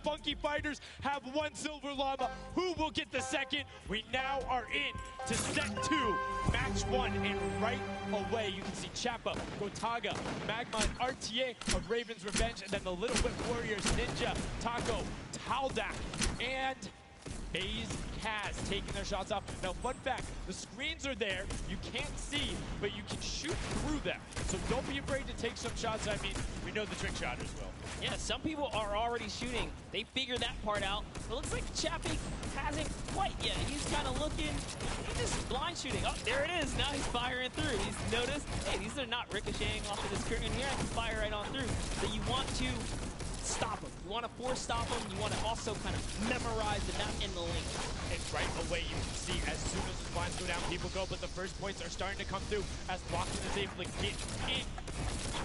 Funky Fighters have one silver llama. Who will get the second? We now are in to set 2, match 1, and right away you can see Chappa, Gotaga, Magma, and RTA of Raven's Revenge, and then the Little Whip Warriors, Ninja, Taco, Taldak, and FaZe Kaz taking their shots off. Now, fun fact, the screens are there. You can't see, but you can shoot through them. So don't be afraid to take some shots. I mean, we know the trick shotters will. Yeah, some people are already shooting. They figured that part out. It looks like Chappy hasn't quite yet. He's kind of looking, he's just blind shooting. Oh, there it is. Now he's firing through. He's noticed, hey, these are not ricocheting off of this curtain here. I can fire right on through. So you want to stop him. You want to force stop him. You want to also kind of memorize the map in the lane. And right away you can see as soon as the blinds go down, people go, but the first points are starting to come through as Lockton is able to get in.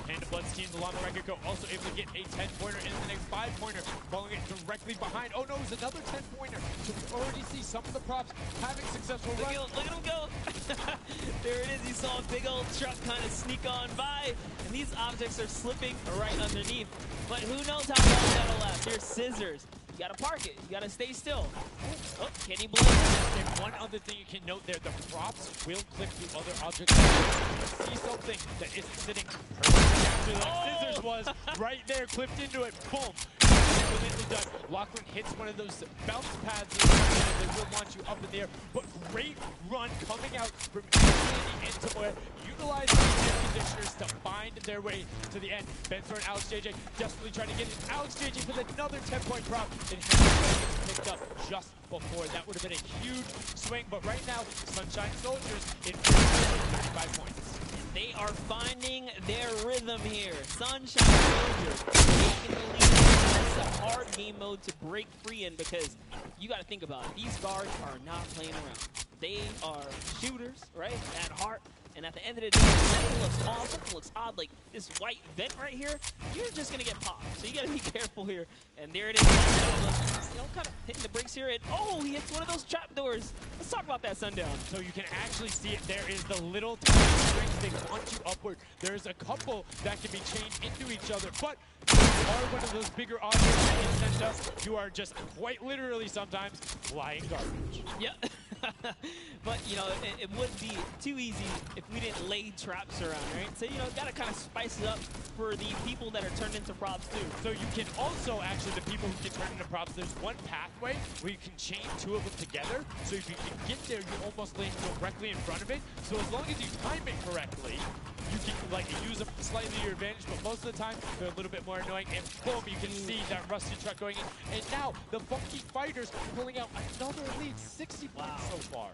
Panda Blood's team, the Llama Record Co, also able to get a 10-pointer in the next 5-pointer, following it directly behind. Oh no, it's another 10-pointer. So we already see some of the props having successful runs. Look at him go. There it is. You saw a big old truck kind of sneak on by, and these objects are slipping right underneath. But who knows how long that'll last. Here's Scissors. You gotta park it. You gotta stay still. Oh, can he blend it? And one other thing you can note there, the props will clip through other objects. You see something that isn't sitting perfectly after that Scissors was right there, clipped into it. Boom. Completely done. Lachlan hits one of those bounce pads that will launch you up in the air. But great run coming out from Anthony into where utilizing the air conditioners to find their way to the end. Bensor and Alex JJ desperately trying to get it. Alex JJ with another 10-point prop. And Henry picked up just before. That would have been a huge swing. But right now, Sunshine Soldiers in 35 points. They are finding their rhythm here. Sunshine Soldiers taking the lead. It's a hard game mode to break free in because you got to think about it. These guards are not playing around. They are shooters, right, at heart. And at the end of the day, something looks odd, something looks odd, like this white vent right here, you're just going to get popped. So you got to be careful here. And there it is. You know, kind of hitting the brakes here. And, oh, he hits one of those trapdoors. Let's talk about that, Sundown. So you can actually see it. There is the little tiny strings. They launch you upward. There's a couple that can be chained into each other. But if you are one of those bigger objects that can send us, you are just quite literally sometimes flying garbage. Yeah. But, you know, it would be too easy if we didn't lay traps around, right? So, you know, got to kind of spice it up for the people that are turned into props, too. So you can also, actually, the people who can turn into props, there's one pathway where you can chain 2 of them together. So if you can get there, you almost land directly in front of it. So as long as you time it correctly, you can like use them slightly to your advantage, but most of the time they're a little bit more annoying. And boom, you can see that rusty truck going in. And now the Funky Fighters pulling out another lead, 60 points so far.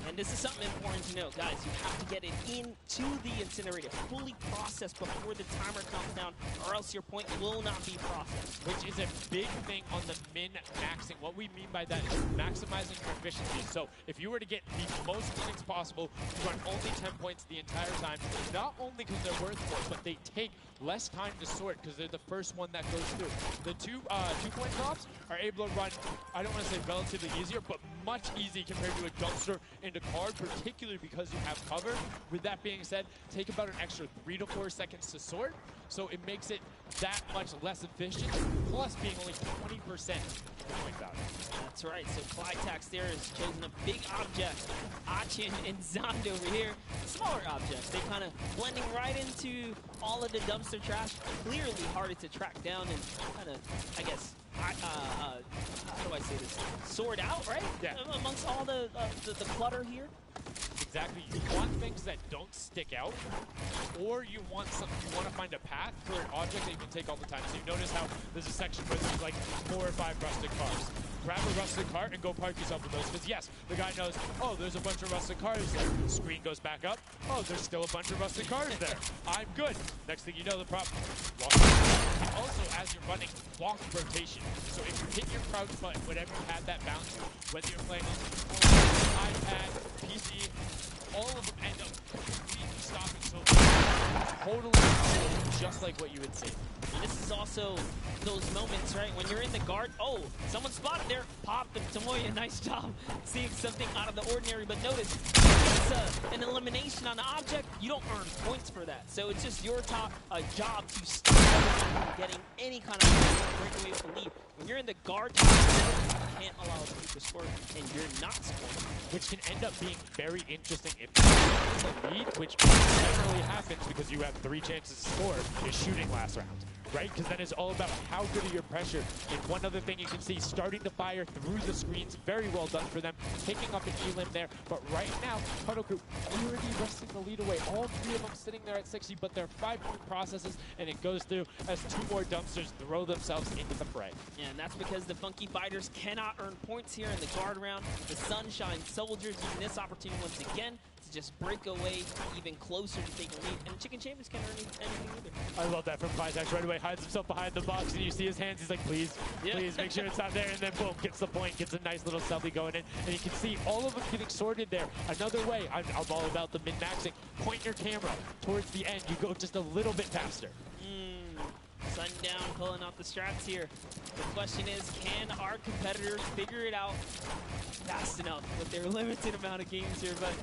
And this is something important to know, guys. You have to get it into the incinerator, fully processed before the timer comes down, or else your point will not be processed. Which is a big thing on the min-maxing. What we mean by that is maximizing your efficiency. So if you were to get the most innings possible, you run only 10 points the entire time. Not only because they're worth more, but they take less time to sort because they're the first one that goes through. The two-point props are able to run, I don't want to say relatively easier, but much easier compared to a dumpster and a card, particularly because you have cover. With that being said, take about an extra 3 to 4 seconds to sort, so it makes it that much less efficient, plus being only 20% point value. That's right, so Clytax there has chosen a big object. Achin and Zond over here, smaller objects. They kind of blending right into all of the dumpster trash, clearly harder to track down and kind of, I guess, how do I say this? Sort out, right? Yeah. Amongst all the clutter here. Exactly. You want things that don't stick out, or you want to find a path for an object that you can take all the time. So you notice how there's a section where there's like 4 or 5 rusted cars. Grab a rusted car and go park yourself with those. Because yes, the guy knows, oh, there's a bunch of rusted cars there. Screen goes back up. Oh, there's still a bunch of rusted cars there. I'm good. Next thing you know, the prop walks. And also, as you're running, block rotation. So if you hit your crouch button, whenever you have that bounce, whether you're playing on iPad, PC, all of them end up completely stopping. So totally just like what you would see. And this is also those moments, right, when you're in the guard. Oh, someone spotted there. Popped them. Tomoya, nice job seeing something out of the ordinary. But notice, it's an elimination on the object. You don't earn points for that. So it's just your job to stop from getting any kind of breakaway with the lead. When you're in the guard, you can't allow a team to score, and you're not scoring. Which can end up being very interesting if it's a lead, which generally happens because you have 3 chances to score, is shooting last round. Right? Because then it's all about how good are your pressure. And one other thing you can see, starting to fire through the screens, very well done for them, picking up an elim there. But right now, Puddle already wresting the lead away. All 3 of them sitting there at 60, but they're 5-point processes, and it goes through as 2 more dumpsters throw themselves into the fray. Yeah, and that's because the Funky Fighters cannot earn points here in the guard round. The Sunshine Soldiers using this opportunity once again to just break away even closer to taking lead. And the Chicken Champions can't earn anything either. I love that from Pyzax right away. Hides himself behind the box, and you see his hands. He's like, please, please, make sure it's not there. And then boom, gets the point, gets a nice little selfie going in. And you can see all of them getting sorted there. Another way, I'm all about the min-maxing. Point your camera towards the end. You go just a little bit faster. Sundown pulling out the strats here. The question is, can our competitors figure it out fast enough with their limited amount of games here? But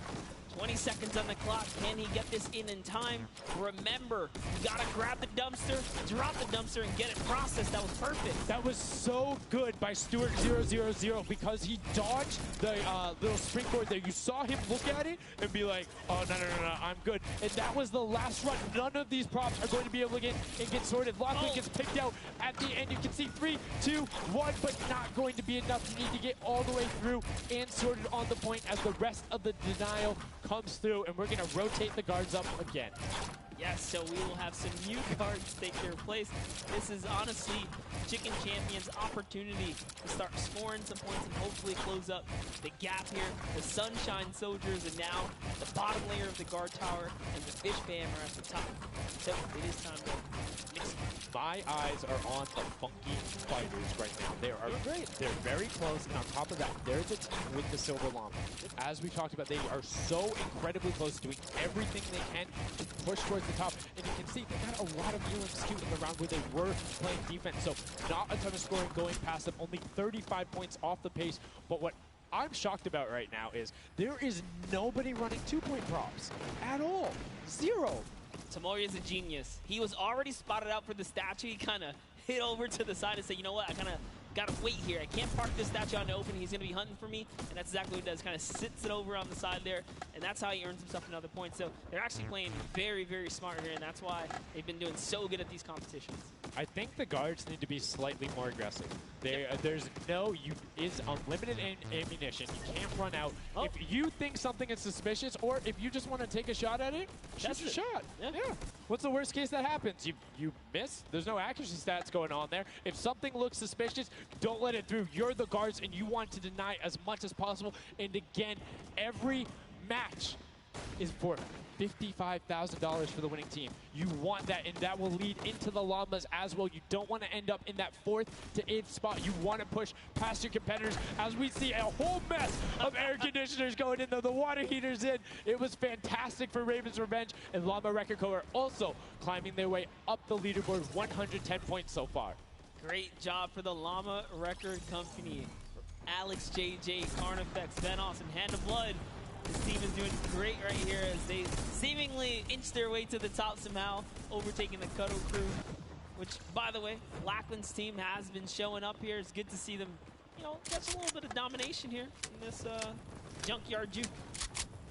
20 seconds on the clock. Can he get this in time? Remember, you gotta grab the dumpster, drop the dumpster, and get it processed. That was perfect. That was so good by Stuart000 because he dodged the little springboard there. You saw him look at it and be like, oh, no, I'm good. And that was the last run. None of these props are going to be able to get sorted. Lachlan gets picked out at the end. You can see 3, 2, 1, but not going to be enough. You need to get all the way through and sorted on the point as the rest of the denial comes through, and we're going to rotate the guards up again. Yes, so we will have some new guards take their place. This is honestly Chicken Champions' opportunity to start scoring some points and hopefully close up the gap here. The Sunshine Soldiers are now the bottom layer of the guard tower, and the Fish Bam are at the top. So it is time to mix it. My eyes are on the Funky Fighters right now. They are great. They're very close, and on top of that, they're the team with the Silver Llama. As we talked about, they are so incredibly close, doing everything they can to push towards the top. And you can see they got a lot of elims too in the round where they were playing defense. So not a ton of scoring going past them, only 35 points off the pace. But what I'm shocked about right now is there is nobody running 2-point props at all. 0. Tomoya is a genius. He was already spotted out for the statue. He kind of hit over to the side and said, you know what, I kind of got to wait here. I can't park this statue on the open. He's going to be hunting for me. And that's exactly what he does. Kind of sits it over on the side there. And that's how he earns himself another point. So they're actually playing very, very smart here. And that's why they've been doing so good at these competitions. I think the guards need to be slightly more aggressive. There's is unlimited ammunition. You can't run out. If you think something is suspicious, or if you just want to take a shot at it, shoot your shot. Yeah. What's the worst case that happens? You miss. There's no accuracy stats going on there. If something looks suspicious, don't let it through. You're the guards, and you want to deny as much as possible. And again, every match is for $55,000 for the winning team. You want that, and that will lead into the Llamas as well. You don't want to end up in that 4th to 8th spot. You want to push past your competitors as we see a whole mess of air conditioners going in there, the water heaters in. It was fantastic for Raven's Revenge, and Llama Record Co. are also climbing their way up the leaderboard, 110 points so far. Great job for the Llama Record Company. Alex, JJ, Carnifex, Venos, and Hand of Blood. This team is doing great right here as they seemingly inch their way to the top somehow, overtaking the Cuddle Crew, which, by the way, Lachlan's team has been showing up here. It's good to see them, catch a little bit of domination here in this Junkyard Juke.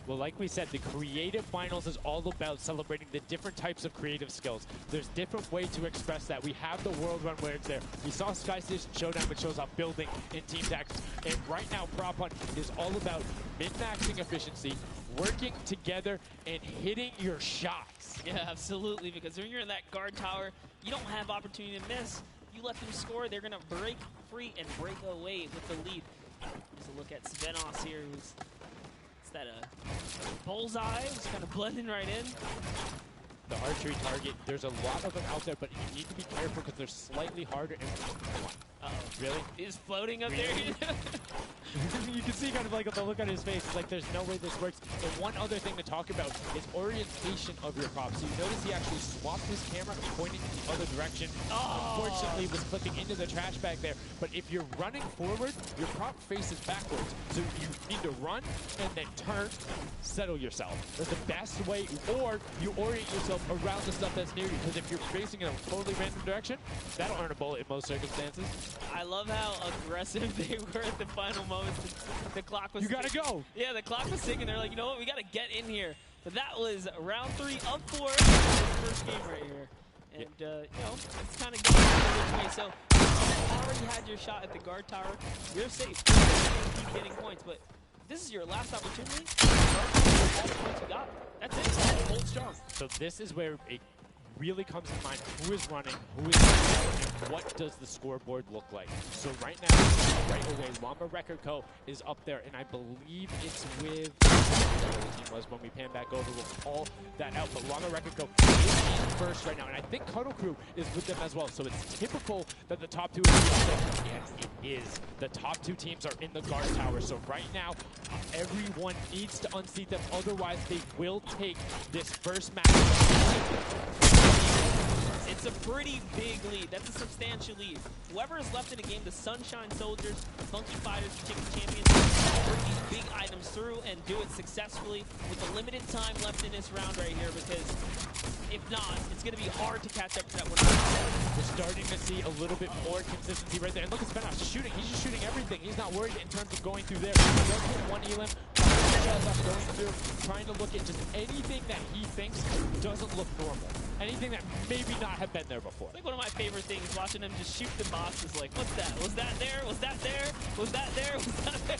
Well, like we said, the creative finals is all about celebrating the different types of creative skills. There's different ways to express that. We have the World Run where it's there. We saw Sky Station Showdown, which shows off building in team tactics. And right now, Prop Hunt is all about min-maxing efficiency, working together, and hitting your shots. Yeah, absolutely, because when you're in that guard tower, you don't have opportunity to miss. You let them score, they're going to break free and break away with the lead. Just a look at Svenos here, who's that bullseye, just kind of blending right in. The archery target, there's a lot of them out there, but you need to be careful because they're slightly harder. Really? He's floating up Really? there. You can see kind of like the look on his face. It's like there's no way this works. And one other thing to talk about is orientation of your prop. So you notice he actually swapped his camera pointing in the other direction. Unfortunately, was clipping into the trash bag there. But if you're running forward, your prop faces backwards. So you need to run and then turn, settle yourself. That's the best way. Or you orient yourself around the stuff that's near you. Because if you're facing in a totally random direction, that'll earn a bullet in most circumstances. I love how aggressive they were at the final moments. The clock was. You gotta go. Yeah, the clock was ticking. They're like, you know what? We gotta get in here. But that was round 3 of 4. First game right here. And you know, it's kind of going the way. So you already had your shot at the guard tower. You're safe. You keep getting points, but this is your last opportunity. All the points you got. That's it. Hold strong. So this is where it really comes to mind who is running, who is running, and what does the scoreboard look like. So right now, right away, Llama Record Co. is up there, and I believe it's with whatever the team was when we pan back over. We'll call that out, but Llama Record Co. is in first right now, and I think Cuddle Crew is with them as well. So it's typical that the top 2 are up there. Yes, it is. The top 2 teams are in the guard tower. So right now, everyone needs to unseat them. Otherwise, they will take this first match. It's a pretty big lead. That's a substantial lead. Whoever is left in the game, the Sunshine Soldiers, the Funky Fighters, the Chicken Champions, bring these big items through and do it successfully with the limited time left in this round right here, because if not, it's going to be hard to catch up to that one. We're starting to see a little bit more consistency right there. And look at Svenos shooting. He's just shooting everything. He's not worried in terms of going through there. He does hit one elim, going through, trying to look at just anything that he thinks doesn't look normal. Anything that maybe not have been there before. It's like one of my favorite things, watching him just shoot the boxes like, what's that? Was that there? Was that there? Was that there? Was that there?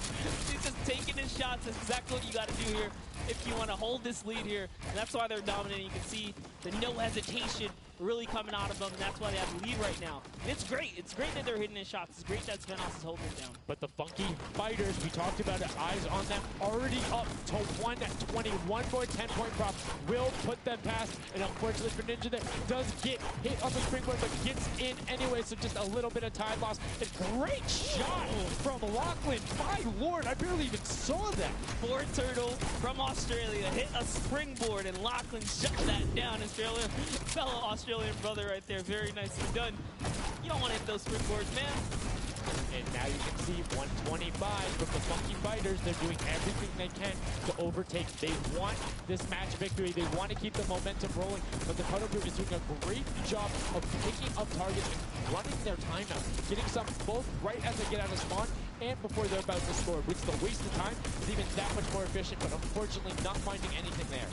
He's just taking his shots. That's exactly what you got to do here if you want to hold this lead here. And that's why they're dominating. You can see the no hesitation really coming out of them, and that's why they have the lead right now. And it's great. It's great that they're hitting his shots. It's great that Svenos is holding it down. But the Funky Fighters, we talked about it, eyes on them, already up to 120. One more 10-point prop will put them past. And unfortunately for Ninja there, does get hit on the springboard, but gets in anyway, so just a little bit of time loss. And great shot from Lachlan. My lord, I barely even saw that. Four Turtle from Australia hit a springboard, and Lachlan shut that down. Australia, fellow Australian brother right there. Very nicely done. You don't want to hit those springboards, man. And now you can see 125 from the Funky Fighters. They're doing everything they can to overtake. They want this match victory. They want to keep the momentum rolling. But the Cuddle Group is doing a great job of picking up targets and running their timeout. Getting some both right as they get out of spawn and before they're about to score, which the waste of time is even that much more efficient, but unfortunately not finding anything there.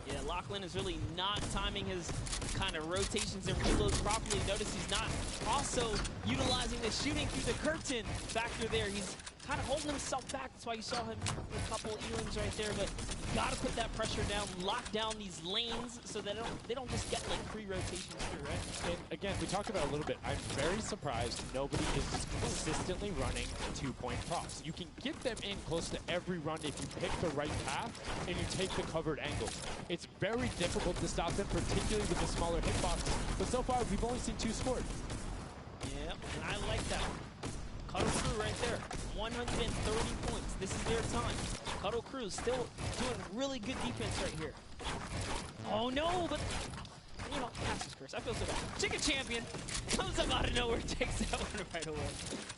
Yeah, Lachlan is really not timing his kind of rotations and reloads properly. Notice he's not also utilizing the shooting through the curtain factor there. He's kind of holding himself back. That's why you saw him with a couple elims right there. But you got to put that pressure down, lock down these lanes so that they don't just get like free rotations through, right? And again, we talked about it a little bit. I'm very surprised nobody is consistently running 2-point props. You can get them in close to every run if you pick the right path and you take the covered angles. It's very difficult to stop them, particularly with the smaller hitboxes. But so far, we've only seen 2 scored. Yeah, and I like that. Cuddle Crew right there, 130 points. This is their time. Cuddle Crew still doing really good defense right here. Oh no, but you know, Master's Curse. I feel so bad. Chicken Champion comes up out of nowhere, takes that one right away.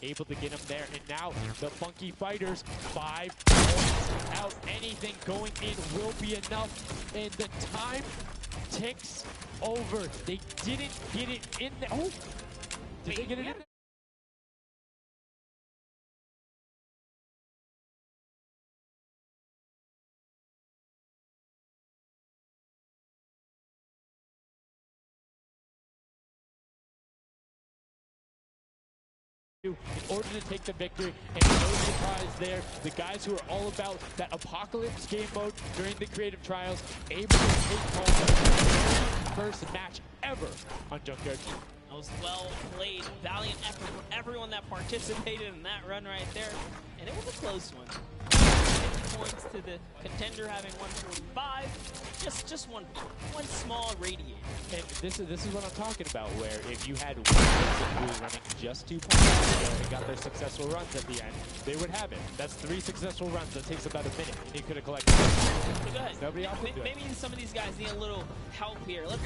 Able to get him there, and now the Funky Fighters, 5 points out. Anything going in will be enough, and the time ticks over. They didn't get it in there. Oh, did they get it in there? In order to take the victory, and no surprise there, the guys who are all about that apocalypse game mode during the creative trials, able to take home the first match ever on Junkyard. That was well played, valiant effort from everyone that participated in that run right there, and it was a close one. 50 points to the contender having 145, just one small radiator. And this is what I'm talking about, where if you had one person who was running just 2 points, got their successful runs at the end, they would have it. That's 3 successful runs. That takes about a minute, and you could have collected it. Go ahead. Nobody else can do it. Maybe some of these guys need a little help here. Let's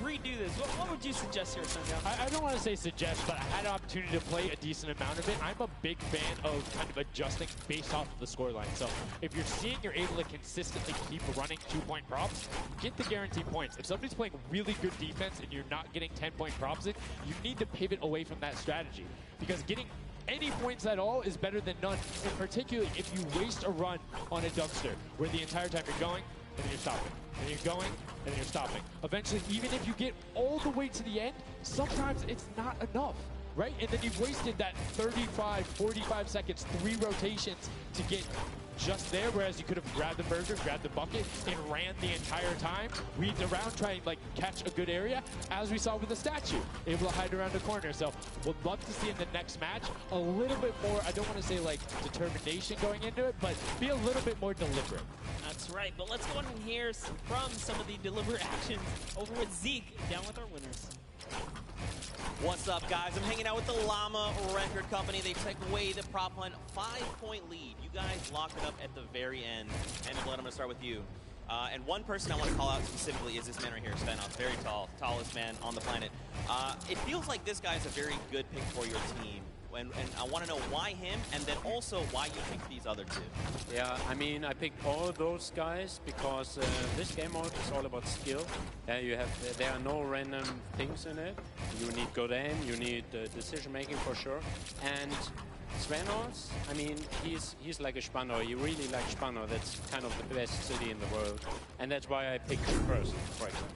redo this. What would you suggest here, Sundown? I don't want to say suggest, but I had an opportunity to play a decent amount of it. I'm a big fan of kind of adjusting based off of the scoreline. So if you're seeing you're able to consistently keep running 2-point props, get the guaranteed points. If somebody's playing really good defense and you're not getting 10-point props in, you need to pivot away from that strategy. Because getting any points at all is better than none, and particularly if you waste a run on a dumpster where the entire time you're going, and then you're stopping, and you're going, and then you're stopping. Eventually, even if you get all the way to the end, sometimes it's not enough, right? And then you've wasted that 35, 45 seconds, 3 rotations to get just there, whereas you could have grabbed the burger, grabbed the bucket, and ran the entire time, weaved around, trying to like catch a good area, as we saw with the statue, able to hide around the corner. So would love to see in the next match a little bit more, I don't want to say like determination going into it, but be a little bit more deliberate. That's right, but let's go ahead and hear from some of the deliberate actions over with Zeke, down with our winners. What's up, guys? I'm hanging out with the Llama Record Company. They took away the prop hunt 5-point lead. You guys locked it up at the very end. And Blood, I'm going to start with you. And one person I want to call out specifically is this man right here, Svenos. Very tall, tallest man on the planet. It feels like this guy's a very good pick for your team. And I want to know why him, and then also why you picked these other 2. Yeah, I mean, I picked all those guys because this game mode is all about skill. There are no random things in it. You need good aim, you need decision making for sure. And Svenos, I mean, he's like a Spanner. You really like Spanner. That's kind of the best city in the world. And that's why I picked him first, for example.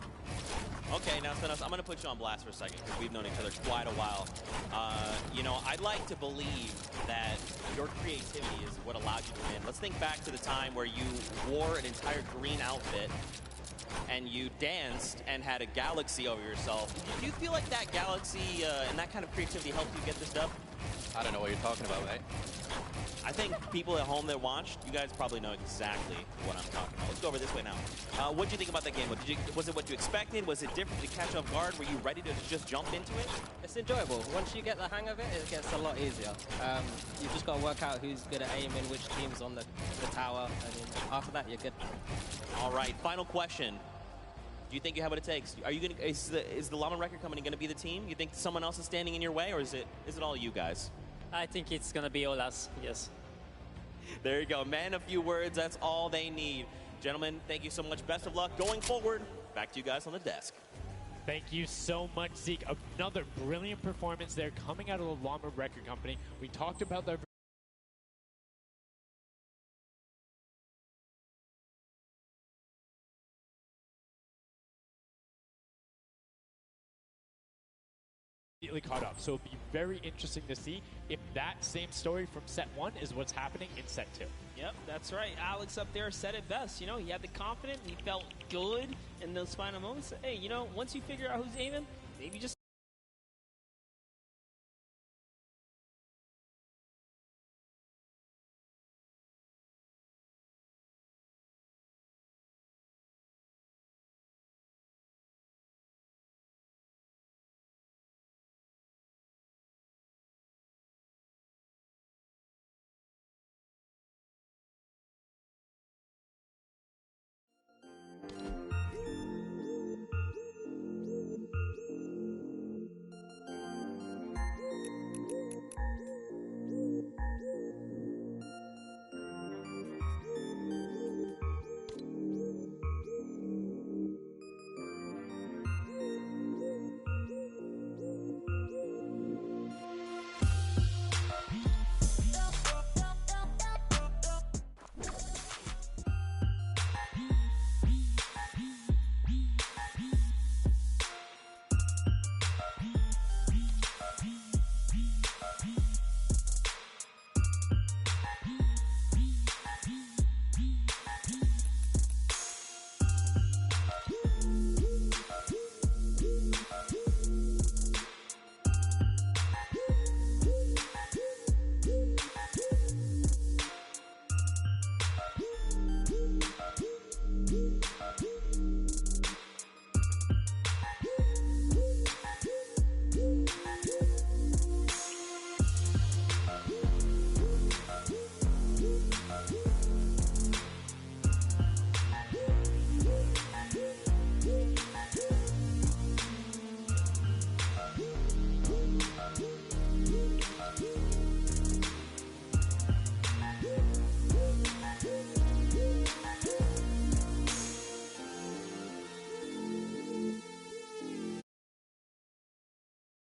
Okay, now Svenos, I'm going to put you on blast for a second because we've known each other quite a while. You know, I'd like to believe that your creativity is what allowed you to win. Let's think back to the time where you wore an entire green outfit and you danced and had a galaxy over yourself. Do you feel like that galaxy and that kind of creativity helped you get this dub? I don't know what you're talking about, mate. I think people at home that watched, you guys probably know exactly what I'm talking about. Let's go over this way now. What did you think about that game? Was it what you expected? Was it different? Did you catch off guard? Were you ready to just jump into it? It's enjoyable. Once you get the hang of it, it gets a lot easier. You've just got to work out who's good at aiming, which team's on the tower, and then after that, you're good. All right, final question. Do you think you have what it takes? Are you gonna? Is the Llama Record Company going to be the team? You think someone else is standing in your way, or is it all you guys? I think it's going to be all us, yes. There you go. Man, a few words, that's all they need. Gentlemen, thank you so much. Best of luck going forward. Back to you guys on the desk. Thank you so much, Zeke. Another brilliant performance there coming out of the Llama Record Company. We talked about their caught up. So it'll be very interesting to see if that same story from set 1 is what's happening in set 2. Yep, that's right. Alex up there said it best. You know, he had the confidence, he felt good in those final moments. Hey, you know, once you figure out who's aiming, maybe just